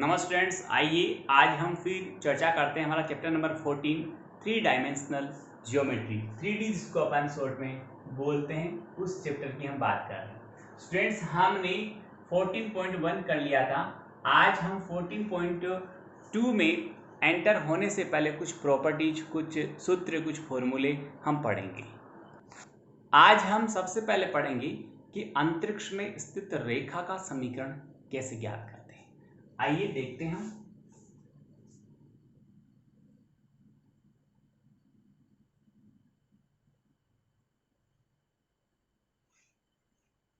नमस्ते फ्रेंड्स, आइए आज हम फिर चर्चा करते हैं हमारा chapter number 14 three dimensional geometry 3D जिसको अपन शॉर्ट में बोलते हैं, उस चैप्टर की हम बात कर रहे हैं। स्टूडेंट्स, हमने 14.1 कर लिया था। आज हम 14.2 में एंटर होने से पहले कुछ प्रॉपर्टीज, कुछ सूत्र, कुछ फॉर्मूले हम पढ़ेंगे। आज हम सबसे पहले पढ़ेंगे कि अंतरिक्ष में स्थित रेखा का समीकरण कैसे ज्ञात करते हैं। आइए देखते हैं हम।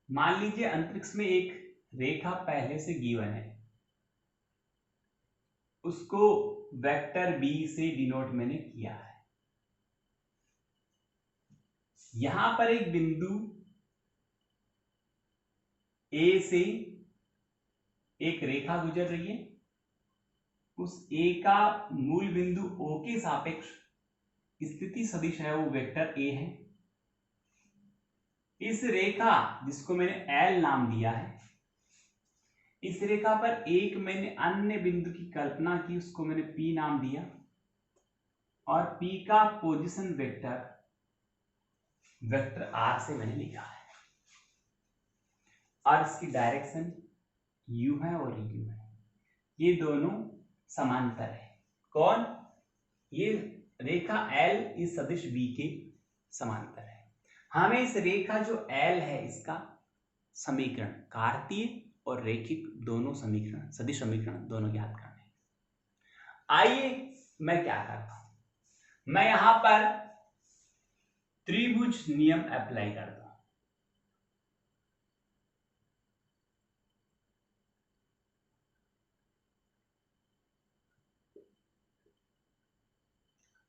मान लीजिए अंतरिक्ष में एक रेखा पहले से गिवन है, उसको वेक्टर बी से डिनोट मैंने किया है। यहां पर एक बिंदु ए से एक रेखा गुजर रही है, उस ए का मूल बिंदु ओ के सापेक्ष स्थिति सदिश है, वो वेक्टर ए है। इस रेखा जिसको मैंने एल नाम दिया है, इस रेखा पर एक मैंने अन्य बिंदु की कल्पना की, उसको मैंने पी नाम दिया, और पी का पोजीशन वेक्टर वेक्टर आर से मैंने लिखा है, और इसकी डायरेक्शन यू है और यू है। ये दोनों समांतर है। कौन? ये रेखा एल इस सदिश बी के समांतर है। हमें इस रेखा जो एल है, इसका समीकरण, कार्तीय और रेखिक दोनों समीकरण, सदिश समीकरण दोनों ज्ञात करने। आइए मैं क्या करता हूं, मैं यहां पर त्रिभुज नियम अप्लाई करता हूं।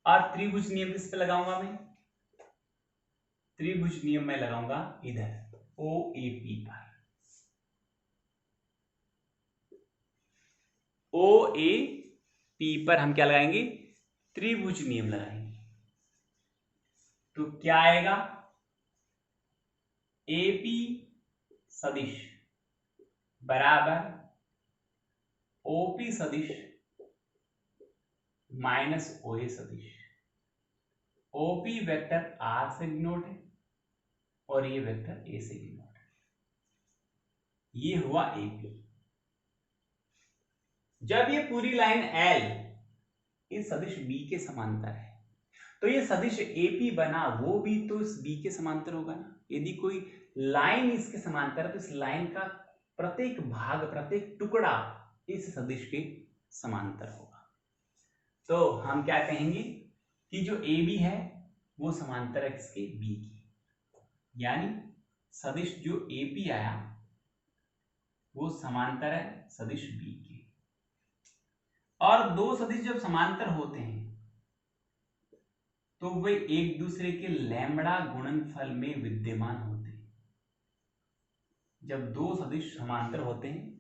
और त्रिभुज नियम किस पे लगाऊंगा? मैं त्रिभुज नियम में लगाऊंगा इधर ओ ए पी पर। ओ ए पी पर हम क्या लगाएंगे? त्रिभुज नियम लगाएंगे। तो क्या आएगा? एपी सदिश बराबर ओपी सदिश माइनस ओए सदिश। ओपी वेक्टर आर से डिनोट है और ये वेक्टर ए से डिनोट है। ये हुआ एपी। जब ये पूरी लाइन एल इस सदिश बी के समांतर है, तो ये सदिश एपी बना, वो भी तो इस बी के समांतर होगा ना। यदि कोई लाइन इसके समांतर है, तो इस लाइन का प्रत्येक भाग, प्रत्येक टुकड़ा इस सदिश के समांतर होगा। तो हम क्या कहेंगे कि जो ए बी है वो समांतर है किसके? बी की। यानी सदिश जो ए पी आया वो समांतर है सदिश बी के। और दो सदिश जब समांतर होते हैं तो वे एक दूसरे के लैम्बडा गुणनफल में विद्यमान होते हैं। जब दो सदिश समांतर होते हैं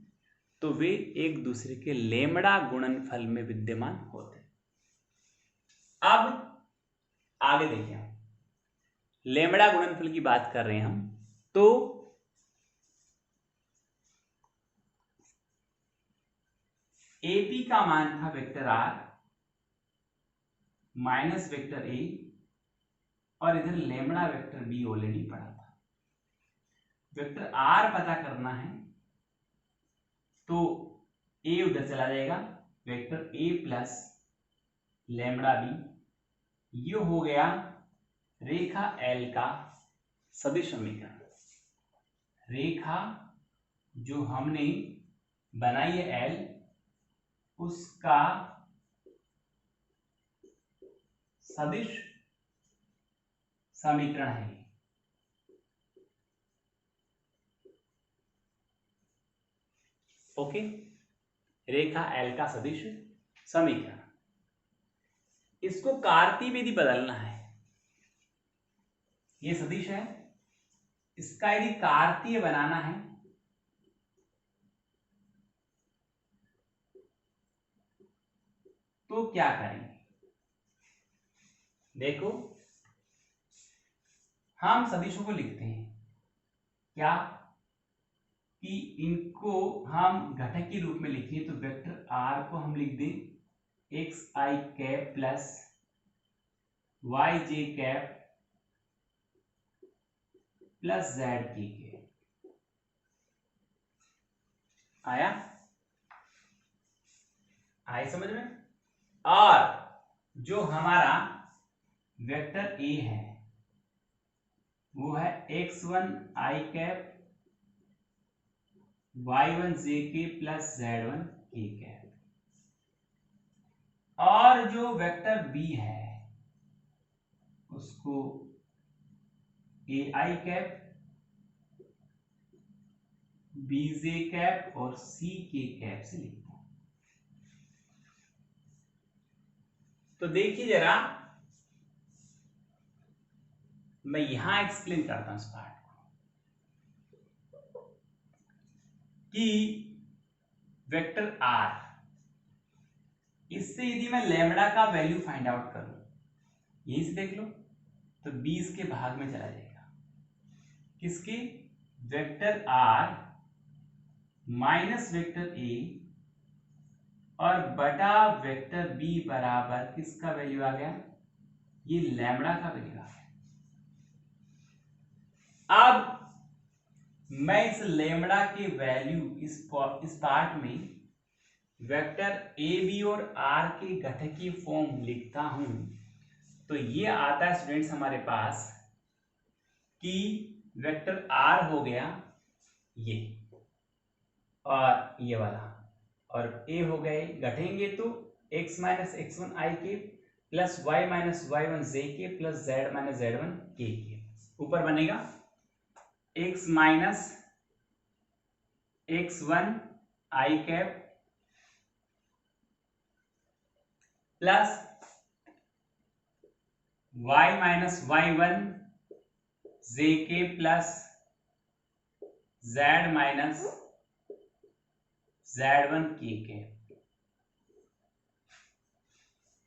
तो वे एक दूसरे के लैम्बडा गुणनफल में विद्यमान होते हैं। अब आगे देखें, लैम्बडा गुणनफल की बात कर रहे हैं हम। तो एपी का मान था vector r minus vector a, और इधर लैम्बडा वेक्टर बी ऑलरेडी पड़ा था। वेक्टर आर पता करना है तो ए उधर चला जाएगा, वेक्टर ए प्लस लैम्बडा बी, ये हो गया रेखा एल का सदिश समीकरण। रेखा जो हमने बनाई है एल, उसका सदिश समीकरण है। ओके, रेखा एल का सदिश समीकरण। इसको कार्तीय में यदि बदलना है, ये सदिश है, इसका यदि कार्तीय बनाना है तो क्या करेंगे? देखो, हम सदिशों को लिखते हैं क्या? कि इनको हम घटक के रूप में लिखें तो वेक्टर आर को हम लिख दें एक्स आई कैप प्लस वाई जे कैप प्लस जेड के आया समझ में। और जो हमारा वेक्टर ए है वो है x1 I cap y1 J K plus z1 के कैप, और जो वेक्टर बी है उसको ए आई कैप बी जे कैप और सी के कैप से लिखता हूं। तो देखिए जरा मैं यहां एक्सप्लेन करता हूं इस पार्ट को कि वेक्टर आर, इससे यदि मैं लैम्बडा का वैल्यू फाइंड आउट करूं, यहीं से देख लो, तो 20 के भाग में चला जाएगा किसके, vector r minus vector a और बटा वेक्टर बी बराबर किसका वैल्यू आ गया, ये लैम्बडा का वैल्यू आ गया। अब मैं इस लैम्बडा के वैल्यू इस पार्ट में वेक्टर ए बी और आर के घटकीय फॉर्म लिखता हूं, तो ये आता है स्टूडेंट्स हमारे पास कि वेक्टर आर हो गया ये और ये वाला, और ए हो गए घटेंगे तो x माइनस x1 आई के plus y minus y1 J K plus z minus z1 के ऊपर बनेगा x minus x1 I cap plus y minus y1 J K plus z minus z1 के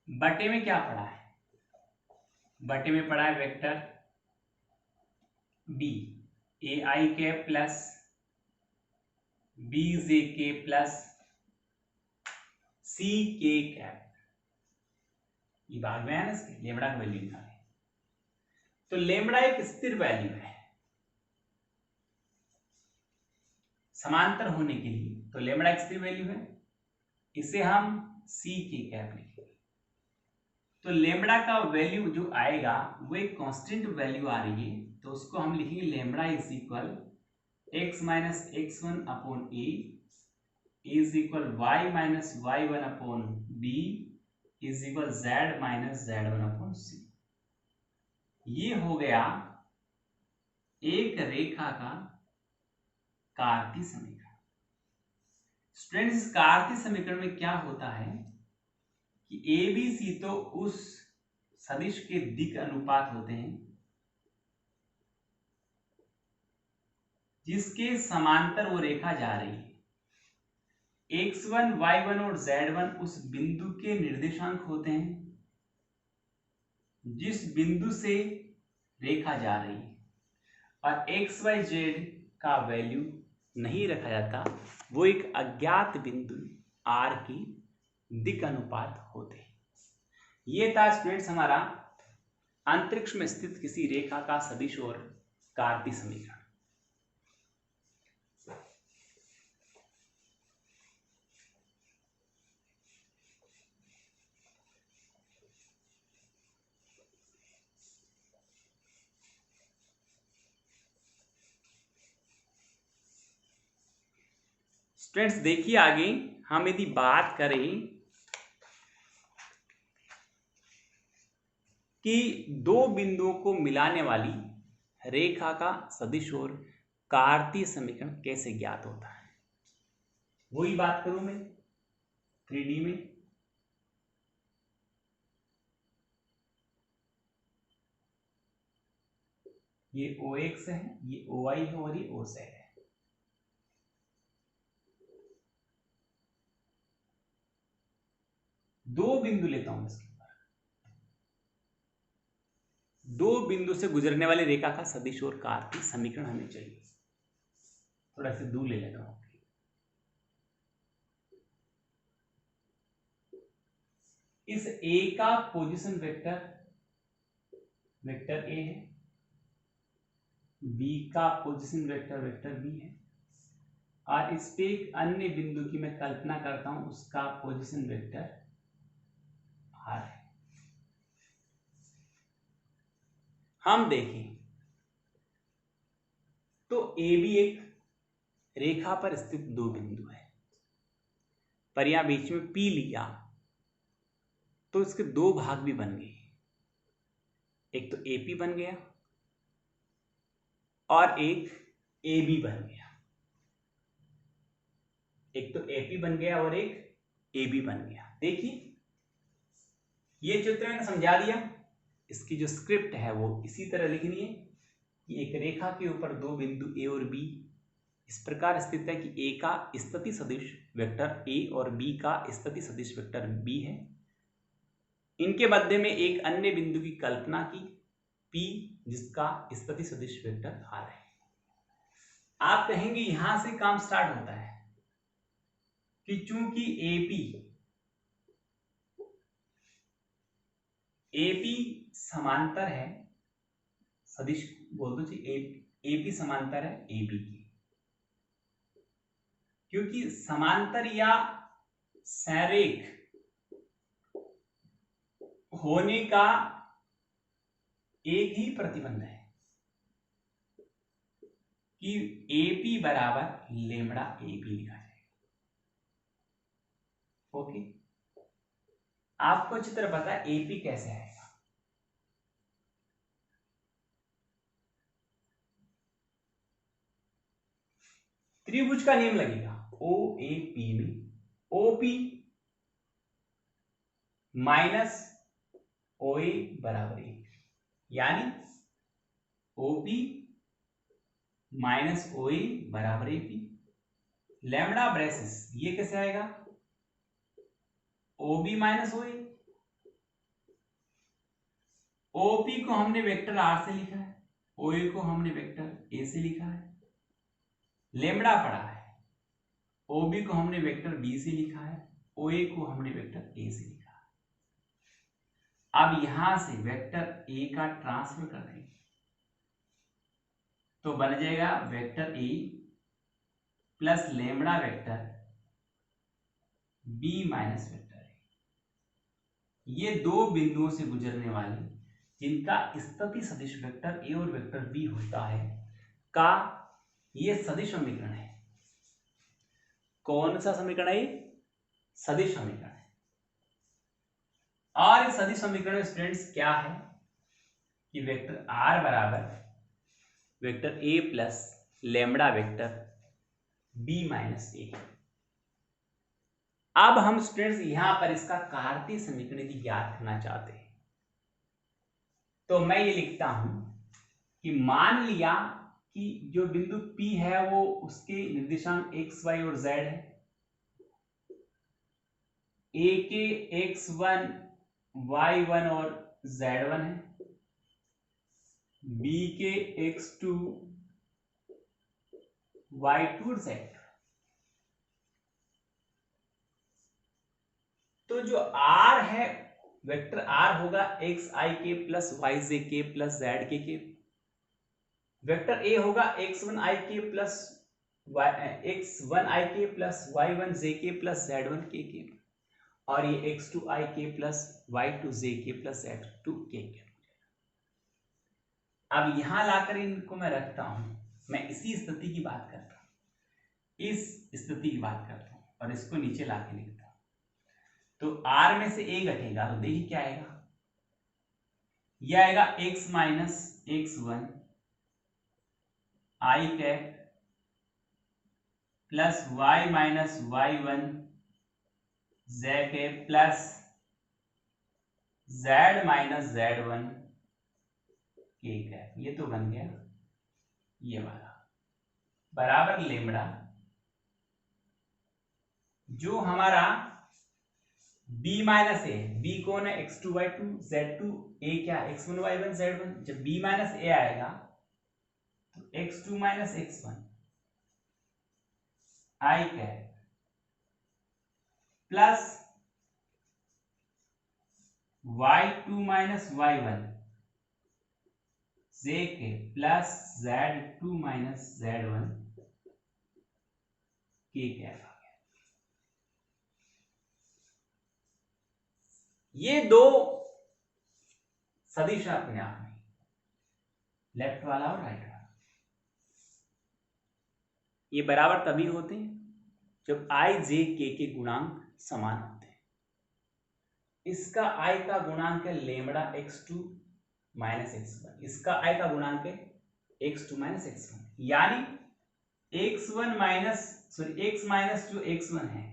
बटे में क्या पड़ा है, बटे में पड़ा है वेक्टर बी ए आई के plus B J K plus सी के कैप, ये भाग में है ना, इसके लेमड़ा का वैल्यू निकाले। तो लेमड़ा एक स्थिर वैल्यू है समांतर होने के लिए, तो लेमड़ा एक स्थिर वैल्यू है, इसे हम सी के कैप लिखेंगे। तो लेमड़ा का वैल्यू जो आएगा वो एक कांस्टेंट वैल्यू आ रही है, तो उसको हम लिखेंगे lambda is equal X minus X one upon A is equal Y minus Y one upon B is equal Z minus Z one upon C. ये हो गया एक रेखा का कार्तीय समीकरण। स्टूडेंट्स इस कार्तीय समीकरण में क्या होता है कि ए बी सी तो उस सदिश के दिक् अनुपात होते हैं जिसके समांतर वो रेखा जा रही है, x1 y1 और z1 उस बिंदु के निर्देशांक होते हैं जिस बिंदु से रेखा जा रही है, और x y z का वैल्यू नहीं रखा जाता, वो एक अज्ञात बिंदु r की दिक् अनुपात होते हैं। ये था स्टूडेंट्स हमारा अंतरिक्ष में स्थित किसी रेखा का सदिश और कार्तीय समीकरण। स्टूडेंट्स देखिए आगे हम यदि बात करें कि दो बिंदुओं को मिलाने वाली रेखा का सदिश और कार्तीय समीकरण कैसे ज्ञात होता है, वही बात करूं मैं 3D में। ये OX है, ये OY है और ये OZ है। दो बिंदु लेता हूं इसके ऊपर, दो बिंदु से गुजरने वाली रेखा का सदिश और कार्तीय समीकरण हमें चाहिए। थोड़ा सा दूर ले लेता हूं। इस ए का पोजीशन वेक्टर वेक्टर ए है, बी का पोजीशन वेक्टर वेक्टर बी है, और इस पे एक अन्य बिंदु की मैं कल्पना करता हूं, उसका पोजीशन वेक्टर आर है। हम देखें तो ए बी एक रेखा पर स्थित दो बिंदु है, पर यहां बीच में पी लिया तो इसके दो भाग भी बन गए, एक तो एपी बन गया और एक ए बी बन गया। एक तो एपी बन गया और एक ए बी बन गया। देखिए ये चित्र मैंने समझा दिया, इसकी जो स्क्रिप्ट है वो इसी तरह लिखनी है कि एक रेखा के ऊपर दो बिंदु ए और बी इस प्रकार स्थित है कि ए का स्थिति सदिश वेक्टर ए और बी का स्थिति सदिश वेक्टर बी है। इनके मध्य में एक अन्य बिंदु की कल्पना की पी, जिसका स्थिति सदिश वेक्टर आर है। आप कहेंगे यहां से काम स्टार्ट होता है कि चूंकि एपी समांतर है, सदिश बोल दो जी, एपी समांतर है एबी की, क्योंकि समांतर या संरेख होने का एक ही प्रतिबंध है कि एपी बराबर लेमड़ा एबी लिखा जाएगा। ओके, आपको अच्छी तरह पता है एपी कैसे आएगा। त्रिभुज का नियम लगेगा, ओ ए पी में ओपी माइनस ओ ए बराबर ए, यानी ओपी माइनस ओ ए बराबर ए पी। लैम्बडा ब्रेसिस ये कैसे आएगा, ओबी माइनस ओ ए। ओपी को हमने वेक्टर आर से लिखा है, ओ ए को हमने वेक्टर ए से लिखा है, लैम्बडा पड़ा है। ओबी को हमने वेक्टर बी से लिखा है, ओ ए को हमने वेक्टर ए से लिखा है। अब यहां से वेक्टर ए का ट्रांसफर कर देंगे तो बन जाएगा vector A plus lambda vector B minus vector a. ये दो बिंदुओं से गुजरने वाली जिनका स्थिति सदिश वेक्टर ए और वेक्टर बी होता है का ये सदिश समीकरण है। कौन सा समीकरण है? सदिश समीकरण है। और इस सदिश समीकरण में स्टूडेंट्स क्या है कि वेक्टर आर बराबर vector A plus lambda vector B minus A. अब हम स्टूडेंट्स यहां पर इसका कार्तीय समीकरण यदि ज्ञात करना चाहते हैं तो मैं ये लिखता हूं कि मान लिया कि जो बिंदु P है वो उसके निर्देशांक x, y और z है। A के x1, y1 और z1 है, B के x2, y2 और z2। तो जो R है वेक्टर R होगा xik plus yjk plus zkk। Vector A होगा x1ik plus x1ik plus y1jk plus z1kk, और ये x2ik plus y2jk plus z2kk। अब यहां लाकर इनको मैं रखता हूं, मैं इसी स्थिति की बात करता हूं, इस स्थिति की बात करता हूं और इसको नीचे लाके लिखता हूं। तो R में से A घटेगा तो देखिए क्या आएगा, यह आएगा x minus x1 i cap plus y minus y1 z cap plus z minus z1 k cap. ये तो बन गया ये वाला बराबर लेमड़ा जो हमारा b माइनस ए, b कौन है x2 y2 z2, a क्या x1 y1 z1। जब b माइनस ए आएगा तो x2 minus x1 I cap plus y2 minus y1 J K plus z2 minus z1 के कैप आ गया। ये दो सदिश अपने आप में, लेफ्ट वाला और राइट वाला, ये बराबर तभी होते हैं जब i j k के गुणांक समान होते हैं। इसका i का गुणांक है लेमड़ा x2 माइनस x1, इसका i का गुणांक है x2 माइनस x1, यानी x1 माइनस x माइनस जो x1 है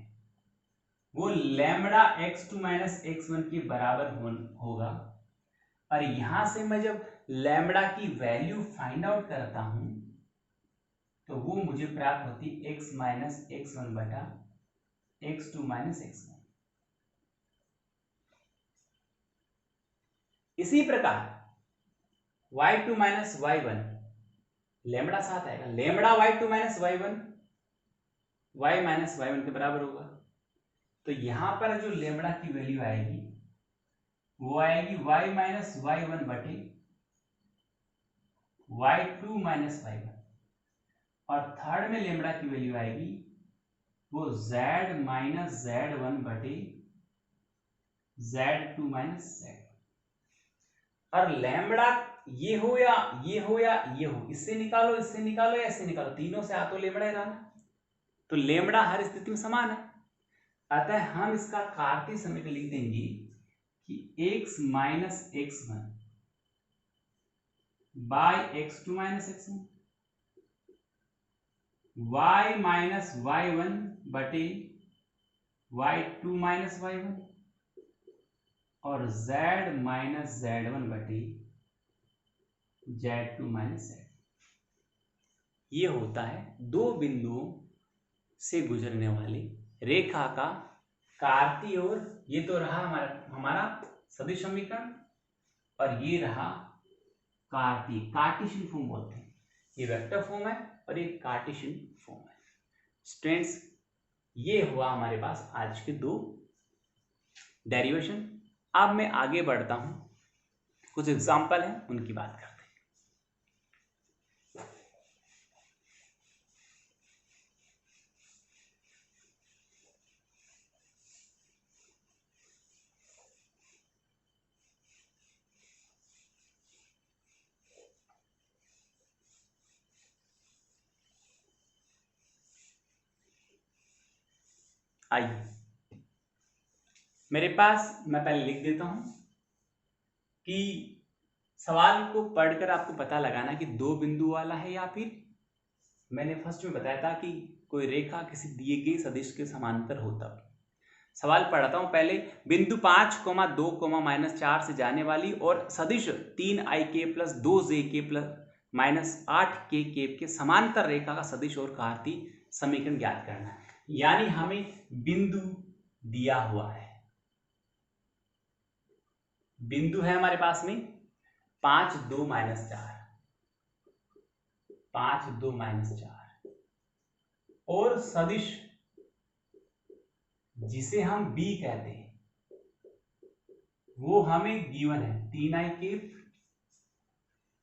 वो लेमड़ा x2 माइनस x1 के बराबर होगा। और यहां से मैं जब लेमड़ा की वैल्यू फाइंड आउट करता हूं तो वो मुझे प्राप्त होती x माइनस x1 बटा x2 माइनस x1। इसी प्रकार y2 माइनस y1 लेमड़ा साथ आएगा, lambda y2 minus y1 y minus y1 के बराबर होगा। तो यहां पर जो लेमड़ा की वैल्यू आएगी वो आएगी y माइनस y1 बटे y2 माइनस y1, और थर्ड में लेमड़ा की वैल्यू आएगी वो z माइनस z1 बटे z2 माइनस z1। और लेमड़ा ये हो या ये हो या ये हो, इससे निकालो इससे निकालो या इससे निकालो, तीनों से आ तो लेमड़ा ही रहा, तो लेमड़ा हर स्थिति में समान है। अतः हम इसका कार्तीय समीकरण लिख देंगे कि x minus x1 by x2 minus x1 y minus y1 बटे y2 माइनस y1 और z माइनस z1 बटे z2 माइनस z। ये होता है दो बिंदुओं से गुजरने वाली रेखा का कार्तीय, और ये तो रहा हमारा सदिश समीकरण, और ये रहा कार्तीय, कार्टेशियन फॉर्म बोलते हैं। ये वेक्टर फॉर्म है और ये कार्टेशियन फॉर्म है। स्टूडेंट्स, ये हुआ हमारे पास आज के दो डेरिवेशन। अब मैं आगे बढ़ता हूं, कुछ एग्जाम्पल हैं उनकी बात करते हैं। आइए मेरे पास, मैं पहले लिख देता हूं कि सवाल को पढ़कर आपको पता लगाना कि दो बिंदु वाला है या फिर मैंने फर्स्ट में बताया था कि कोई रेखा किसी दिए गए सदिश के समांतर होता। सवाल पढ़ता हूं पहले। बिंदु 5,2,-4 से जाने वाली और सदिश 3i plus 2j plus minus 8k के समांतर रेखा का सदिश और कार्तीय समीकरण ज्ञात करना है। यानी हमें बिंदु दिया हुआ है, बिंदु है हमारे पास में 5, 2, -4, 5, 2, -4, और सदिश जिसे हम b कहते हैं वो हमें गिवन है 3i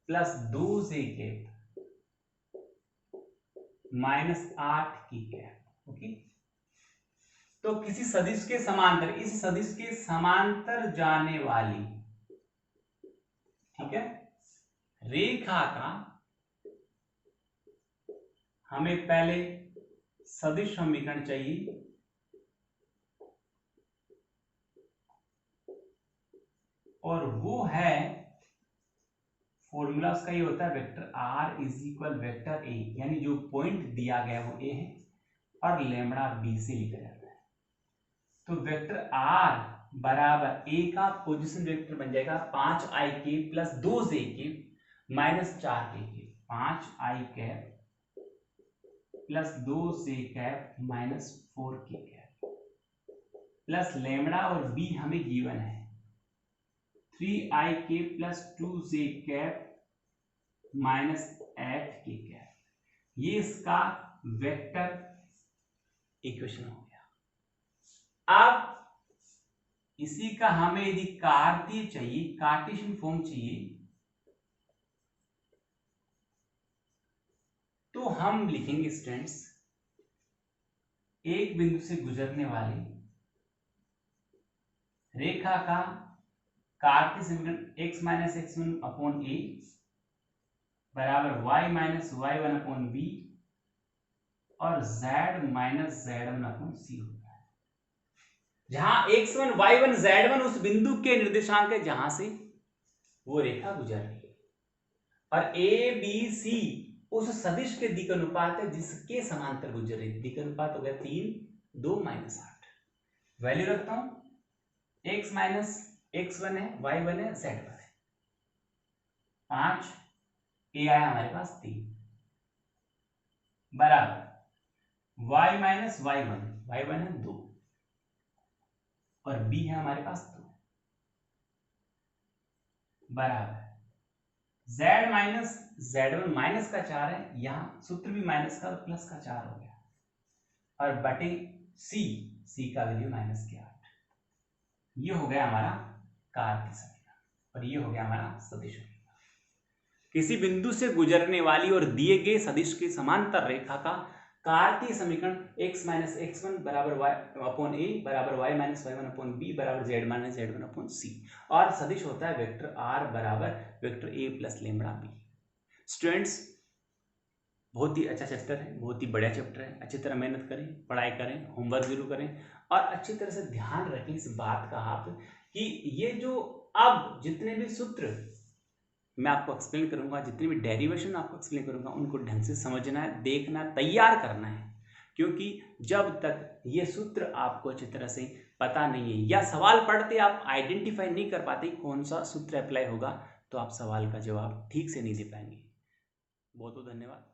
plus 2j minus 8k। Okay, तो किसी सदिश के समांतर, इस सदिश के समांतर जाने वाली, ठीक है, रेखा का हमें पहले सदिश समीकरण चाहिए। और वो है, फॉर्मूला उसका ये होता है vector r is equal vector a, यानी जो पॉइंट दिया गया वो a है और लेमड़ा b से लिखा जाता है। तो वेक्टर r बराबर a का पोजीशन वेक्टर बन जाएगा 5i plus 2j minus 4k, 5i plus 2j minus 4k plus lambda और b हमें गिवन है 3i plus 2j minus 8k। ये इसका वेक्टर इक्वेशन हो गया। अब इसी का हमें यदि कार्तीय चाहिए, कार्टेशियन फॉर्म चाहिए, तो हम लिखेंगे स्टूडेंट्स एक बिंदु से गुजरने वाली रेखा का कार्तीय समीकरण x माइनस x1 अपॉन ए बराबर y minus y1 upon b और z minus z1 upon c होता है, जहां x1 y1 z1 उस बिंदु के निर्देशांक है जहां से वो रेखा गुजर रही है, और ए बी सी उस सदिश के दिक अनुपात है जिसके समांतर गुजर रही है। दिक अनुपात हो गया 3 2 -8। वैल्यू रखता हूं, x माइनस x1 है, y1 है, z1 है, 5, ए आया हमारे पास 3 बराबर y माइनस y1 है 2 और b है हमारे पास 2 बराबर z माइनस z1 माइनस का 4 है, यहां सूत्र भी माइनस का प्लस का 4 हो गया, और बटे c का वैल्यू माइनस के 8। ये हो गया हमारा कार्तीय समीकरण और ये हो गया हमारा सदिश समीकरण। किसी बिंदु से गुजरने वाली और दिए गए सदिश के समांतर रेखा का कार्तीय समीकरण x माइनस x1 बराबर y अपॉन ए बराबर y minus y1 upon B बराबर z minus z1 upon C, और सदिश होता है वेक्टर r बराबर vector a plus lambda B. Students बहुत ही अच्छा चैप्टर है, बहुत ही बढ़िया चैप्टर है, अच्छी तरह मेहनत करें, पढ़ाई करें, होमवर्क जरूर करें और अच्छी तरह से ध्यान रखें इस बात का आप कि ये जो अब जितने भी सूत्र मैं आपको एक्सप्लेन करूंगा, जितनी भी डेरिवेशन आपको एक्सप्लेन करूंगा, उनको ढंग से समझना है, देखना, तैयार करना है, क्योंकि जब तक ये सूत्र आपको अच्छी तरह से पता नहीं है या सवाल पढ़ते आप आइडेंटिफाई नहीं कर पाते कौन सा सूत्र अप्लाई होगा, तो आप सवाल का जवाब ठीक से नहीं दे पाएंगे। बहुत बहुत धन्यवाद।